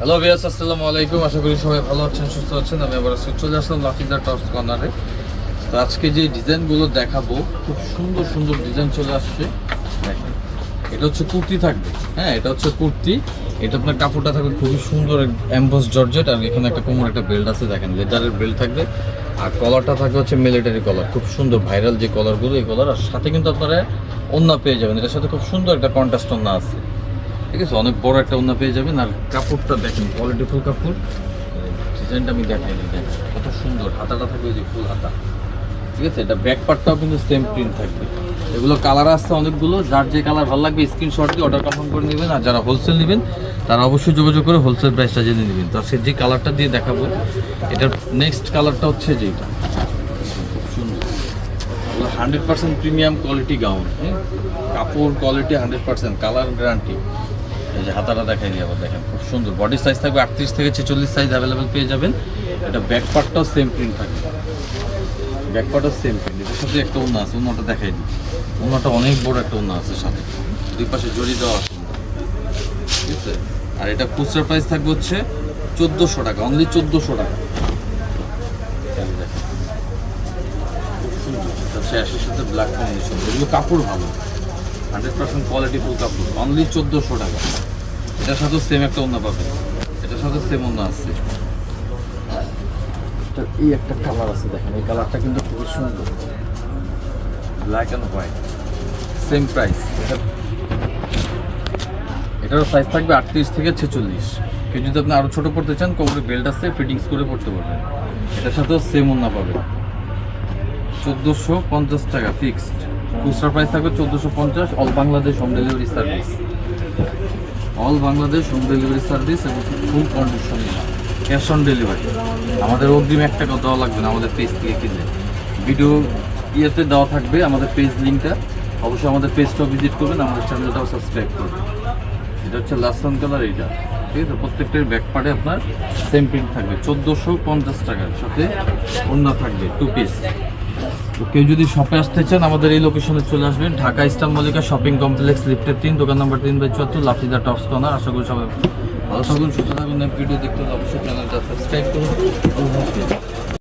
Hello viewers, আসসালামু আলাইকুম। আশা করি সবাই ভালো আছেন, সুস্থ আছেন। আমি আবার চলে আসলাম লাফিদার টপস কর্নারে। তো আজকে যে ডিজাইনগুলো দেখাবো, খুব সুন্দর সুন্দর ডিজাইন চলে আসছে। দেখেন, এটা হচ্ছে কুর্তি থাকবে। হ্যাঁ, এটা হচ্ছে কুর্তি। এটা আপনার কাপড়টা থাকবে খুবই সুন্দর এমবস জর্জেট, আর এখানে একটা কোমর একটা বেল্ট আছে, দেখেন লেদারের বেল্ট থাকবে। আর কলারটা থাকবে হচ্ছে মিলিটারি কলার, খুব সুন্দর ভাইরাল যে কলারগুলো, এই কলার। আর সাথে কিন্তু আপনারা ওড়না পেয়ে যাবেন, এটার সাথে খুব সুন্দর একটা কন্ট্রাস্ট ওড়না আছে। ঠিক আছে, অনেক বড় একটা ওড়না পেয়ে যাবেন। আর কাপড়টা দেখেন, কোয়ালিটিফুল কাপড়। ডিজাইনটা আমি দেখাই দিই, দেখেন কত সুন্দর। হাতাটা থাকবে যে ফুল হাতা। ঠিক আছে, এটা ব্যাক পার্টটাও কিন্তু সেম প্রিন্ট থাকবে। এগুলো কালার আসছে অনেকগুলো, যার যে কালার ভালো লাগবে স্ক্রিনশট দিয়ে অর্ডার কনফার্ম করে নেবেন। আর যারা হোলসেল নেবেন তারা অবশ্যই যোগাযোগ করে হোলসেল প্রাইসটা জেনে নেবেন। তো সে যে কালারটা দিয়ে দেখাবো, এটার নেক্সট কালারটা হচ্ছে যেটা খুব সুন্দর। 100% প্রিমিয়াম কোয়ালিটি গাউন। হ্যাঁ, কাপড় কোয়ালিটি 100%, কালার গ্যারান্টি। এই যে হাতাটা দেখাই দিয়ে আবার দেখেন, খুব সুন্দর। বডি সাইজ থাকবে 38 থেকে 46 সাইজ অ্যাভেলেবেল পেয়ে যাবেন। এটা ব্যাক পার্টটাও সেম প্রিন্ট থাকবে, ব্যাক পার্টও সেম প্রিন্ট। এটার সাথে একটা ওড়না আছে, ওড়নাটা দেখাই দিই। ওড়নাটা অনেক বড় একটা ওড়না আছে, সাথে দুই পাশে জড়ি দেওয়া আছে। ঠিক আছে, আর এটা খুচরা প্রাইস থাকবে হচ্ছে 1400 টাকা, অনলি 1400 টাকা। খুব সুন্দর, অ্যাশের সাথে ব্ল্যাক কম্বিনেশন। এগুলো কাপড় ভালো, 100% কোয়ালিটিফুল কাপড়, অনলি 1400 টাকা। এটার সাথেও সেম একটা ওড়না পাবেন, এটার সাথে সেম ওড়না আছে। এই একটা কালার আছে, দেখেন এই কালারটা কিন্তু খুবই সুন্দর, black and white, same price. এটারও সাইজ থাকবে 38 থেকে 46। কেউ যদি আপনি আরও ছোটো পড়তে চান, কোমরে বেল্ট আছে, ফিটিংস করে পড়তে পারবেন। এটার সাথেও সেম ওড়না পাবেন, 1450 টাকা ফিক্সড। খুচরা প্রাইস থাকবে 1450। All Bangladesh home delivery service, all Bangladesh home delivery service এবং full condition, cash on delivery. আমাদের অগ্রিম 1 টাকা দেওয়া লাগবে না আমাদের পেজ থেকে কিনলে। ভিডিও ইয়েতে দেওয়া থাকবে আমাদের পেজ লিঙ্কটা, অবশ্যই আমাদের পেজটাও ভিজিট করবেন, আমাদের চ্যানেলটাও সাবস্ক্রাইব করবেন। এটা হচ্ছে লাসন কালার, এইটা। ঠিক আছে, প্রত্যেকটার ব্যাক পার্টে আপনার সেম প্রিন্ট থাকবে, 1450 টাকার সাথে ওড়না থাকবে 2 পিস। তো কেউ যদি শপে আসতে চান, আমাদের এই লোকেশনে চলে আসবেন, Dhaka eastern Mallika shopping complex, লিফটের 3, দোকান নাম্বার 3/74, লাফিদা টপস কর্নার। আশা করি সবাই ভালো থাকুন, সুস্থ থাকুন। ভিডিও দেখতে হলে অবশ্যই চ্যানেলটা সাবস্ক্রাইব করুন।